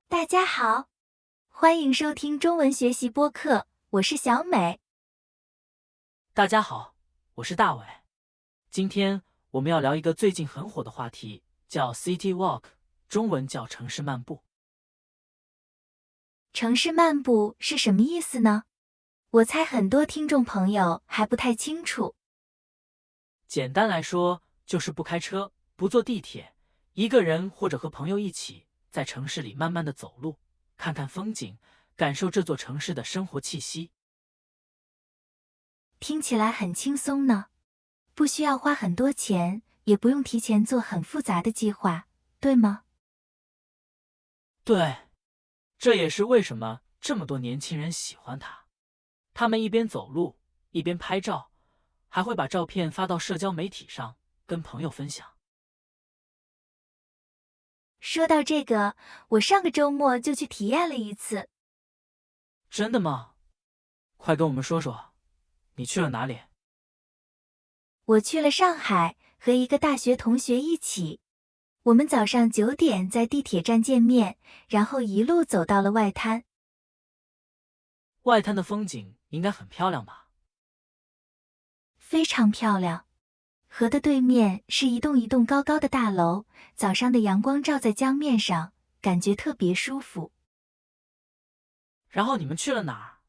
大家好，欢迎收听中文学习播客，我是小美。大家好，我是大伟。今天我们要聊一个最近很火的话题，叫 City Walk， 中文叫城市漫步。城市漫步是什么意思呢？我猜很多听众朋友还不太清楚。简单来说，就是不开车，不坐地铁，一个人或者和朋友一起，在城市里慢慢的走路，看看风景，感受这座城市的生活气息。听起来很轻松呢，不需要花很多钱，也不用提前做很复杂的计划，对吗？对，这也是为什么这么多年轻人喜欢它。他们一边走路，一边拍照，还会把照片发到社交媒体上，跟朋友分享。说到这个，我上个周末就去体验了一次。真的吗？快跟我们说说，你去了哪里？我去了上海，和一个大学同学一起。我们早上9点在地铁站见面，然后一路走到了外滩。外滩的风景应该很漂亮吧？非常漂亮。河的对面是一栋一栋高高的大楼，早上的阳光照在江面上，感觉特别舒服。然后你们去了哪儿？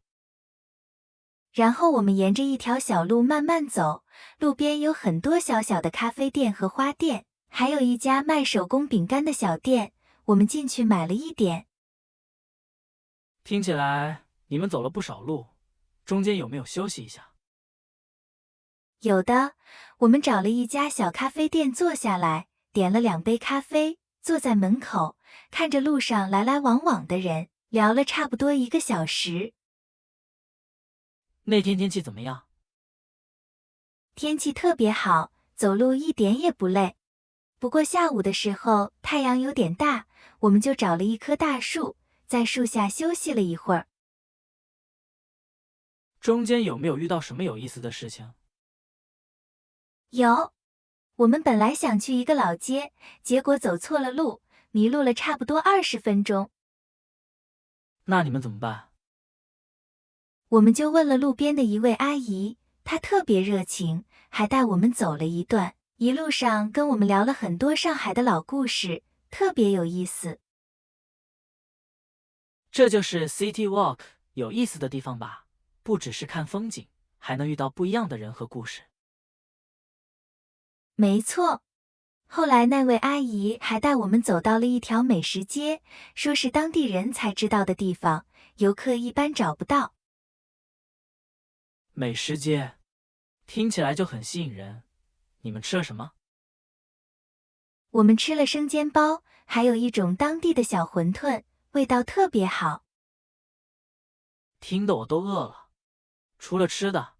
然后我们沿着一条小路慢慢走，路边有很多小小的咖啡店和花店，还有一家卖手工饼干的小店，我们进去买了一点。听起来你们走了不少路，中间有没有休息一下？有的，我们找了一家小咖啡店坐下来，点了2杯咖啡，坐在门口，看着路上来来往往的人，聊了差不多1个小时。那天天气怎么样？天气特别好，走路一点也不累。不过下午的时候太阳有点大，我们就找了一棵大树，在树下休息了一会儿。中间有没有遇到什么有意思的事情？有，我们本来想去一个老街，结果走错了路，迷路了差不多20分钟。那你们怎么办？我们就问了路边的一位阿姨，她特别热情，还带我们走了一段，一路上跟我们聊了很多上海的老故事，特别有意思。这就是 City Walk 有意思的地方吧？不只是看风景，还能遇到不一样的人和故事。没错，后来那位阿姨还带我们走到了一条美食街，说是当地人才知道的地方，游客一般找不到。美食街，听起来就很吸引人。你们吃了什么？我们吃了生煎包，还有一种当地的小馄饨，味道特别好。听得我都饿了。除了吃的，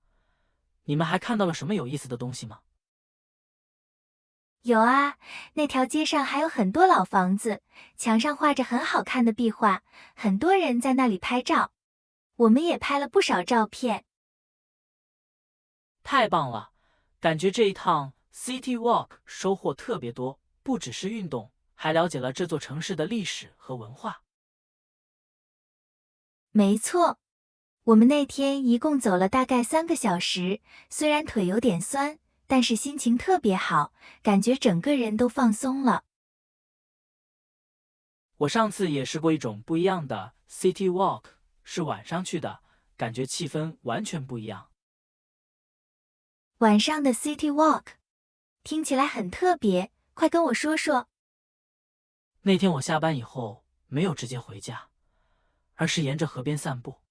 你们还看到了什么有意思的东西吗？有啊，那条街上还有很多老房子，墙上画着很好看的壁画，很多人在那里拍照。我们也拍了不少照片。太棒了，感觉这一趟 City Walk 收获特别多，不只是运动，还了解了这座城市的历史和文化。没错，我们那天一共走了大概3个小时，虽然腿有点酸，但是心情特别好，感觉整个人都放松了。我上次也试过一种不一样的 City Walk， 是晚上去的，感觉气氛完全不一样。晚上的 City Walk 听起来很特别，快跟我说说。那天我下班以后没有直接回家，而是沿着河边散步。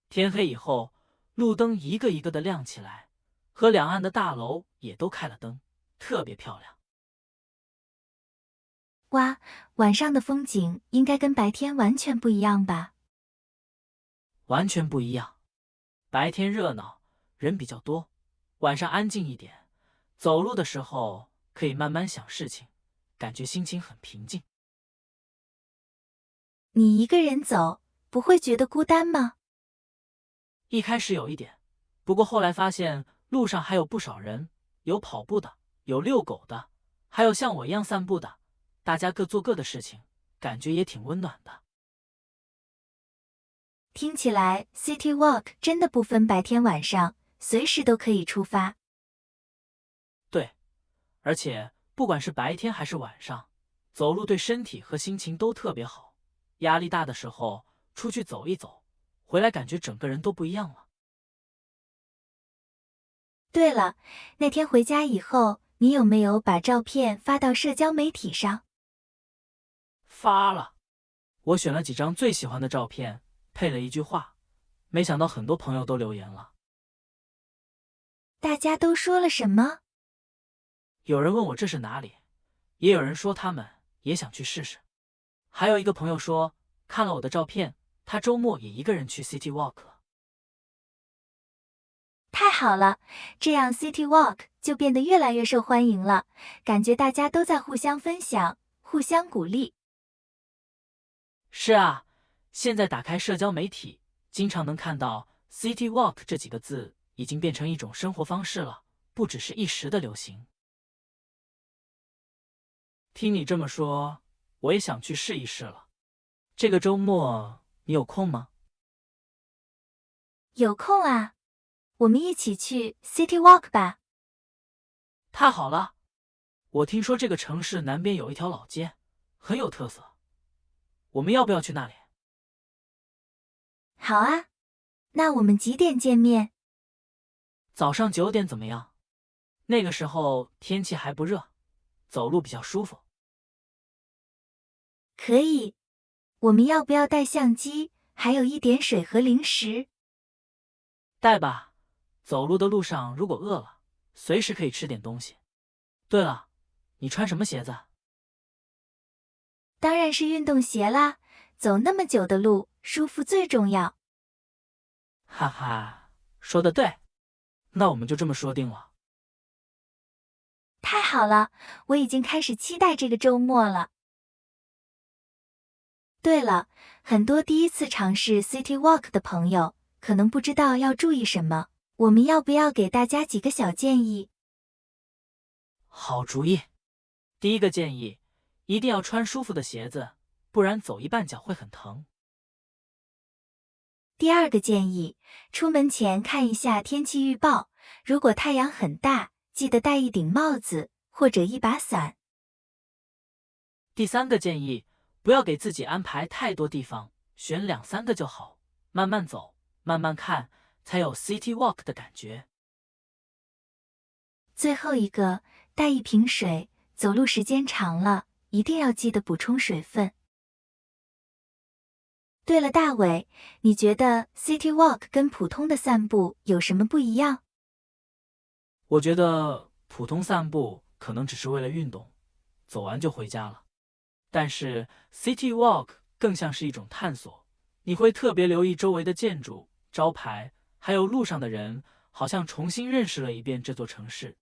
天黑以后，路灯一个一个的亮起来，河两岸的大楼也都开了灯，特别漂亮。哇，晚上的风景应该跟白天完全不一样吧？完全不一样。白天热闹，人比较多，晚上安静一点。走路的时候可以慢慢想事情，感觉心情很平静。你一个人走，不会觉得孤单吗？一开始有一点，不过后来发现路上还有不少人，有跑步的，有遛狗的，还有像我一样散步的，大家各做各的事情，感觉也挺温暖的。听起来 City Walk 真的不分白天晚上，随时都可以出发。对，而且不管是白天还是晚上，走路对身体和心情都特别好。压力大的时候，出去走一走，回来感觉整个人都不一样了。对了，那天回家以后，你有没有把照片发到社交媒体上？发了，我选了几张最喜欢的照片，配了一句话，没想到很多朋友都留言了。大家都说了什么？有人问我这是哪里，也有人说他们也想去试试。还有一个朋友说，看了我的照片，他周末也一个人去 City Walk 了。太好了，这样 City Walk 就变得越来越受欢迎了，感觉大家都在互相分享，互相鼓励。是啊，现在打开社交媒体，经常能看到 City Walk 这几个字，已经变成一种生活方式了，不只是一时的流行。听你这么说，我也想去试一试了。这个周末你有空吗？有空啊，我们一起去 City Walk 吧。太好了，我听说这个城市南边有一条老街，很有特色。我们要不要去那里？好啊，那我们几点见面？早上9点怎么样？那个时候天气还不热，走路比较舒服。可以。我们要不要带相机，还有一点水和零食？带吧，走路的路上如果饿了，随时可以吃点东西。对了，你穿什么鞋子？当然是运动鞋啦，走那么久的路，舒服最重要。哈哈，说得对，那我们就这么说定了。太好了，我已经开始期待这个周末了。对了，很多第一次尝试 City Walk 的朋友，可能不知道要注意什么，我们要不要给大家几个小建议？好主意。第一个建议，一定要穿舒服的鞋子，不然走一半脚会很疼。第二个建议，出门前看一下天气预报，如果太阳很大，记得戴一顶帽子或者一把伞。第三个建议，不要给自己安排太多地方，选2、3个就好，慢慢走，慢慢看，才有 City Walk 的感觉。最后一个，带一瓶水，走路时间长了，一定要记得补充水分。对了，大伟，你觉得 City Walk 跟普通的散步有什么不一样？我觉得普通散步可能只是为了运动，走完就回家了。但是 City Walk 更像是一种探索，你会特别留意周围的建筑、招牌，还有路上的人，好像重新认识了一遍这座城市。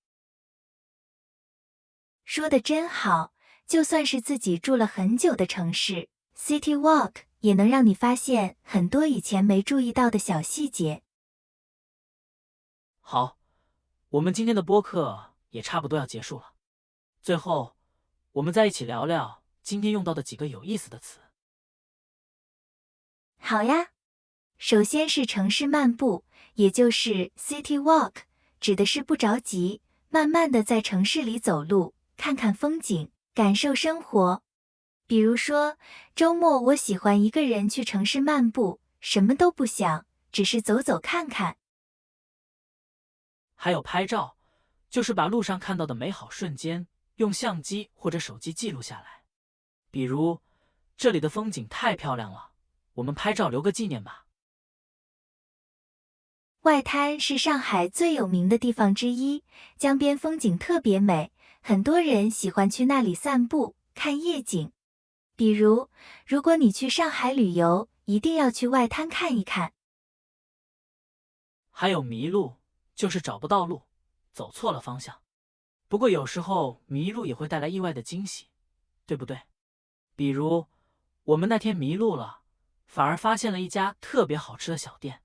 说得真好，就算是自己住了很久的城市， City Walk 也能让你发现很多以前没注意到的小细节。好，我们今天的播客也差不多要结束了。最后，我们再一起聊聊今天用到的几个有意思的词。好呀，首先是城市漫步，也就是 City Walk， 指的是不着急，慢慢的在城市里走路，看看风景，感受生活。比如说，周末我喜欢一个人去城市漫步，什么都不想，只是走走看看。还有拍照，就是把路上看到的美好瞬间，用相机或者手机记录下来。比如，这里的风景太漂亮了，我们拍照留个纪念吧。外滩是上海最有名的地方之一，江边风景特别美，很多人喜欢去那里散步，看夜景。比如，如果你去上海旅游，一定要去外滩看一看。还有迷路，就是找不到路，走错了方向。不过有时候迷路也会带来意外的惊喜，对不对？比如，我们那天迷路了，反而发现了一家特别好吃的小店。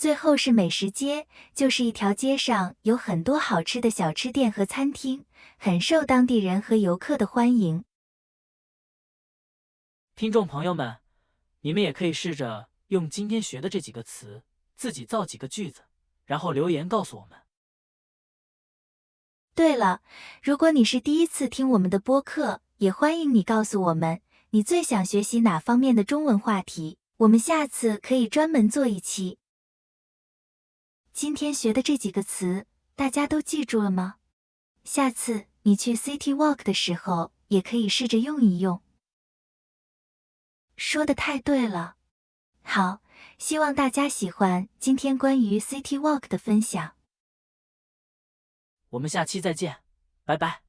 最后是美食街，就是一条街上有很多好吃的小吃店和餐厅，很受当地人和游客的欢迎。听众朋友们，你们也可以试着用今天学的这几个词，自己造几个句子，然后留言告诉我们。对了，如果你是第一次听我们的播客，也欢迎你告诉我们，你最想学习哪方面的中文话题，我们下次可以专门做一期。今天学的这几个词，大家都记住了吗？下次你去 City Walk 的时候，也可以试着用一用。说的太对了。好，希望大家喜欢今天关于 City Walk 的分享。我们下期再见，拜拜。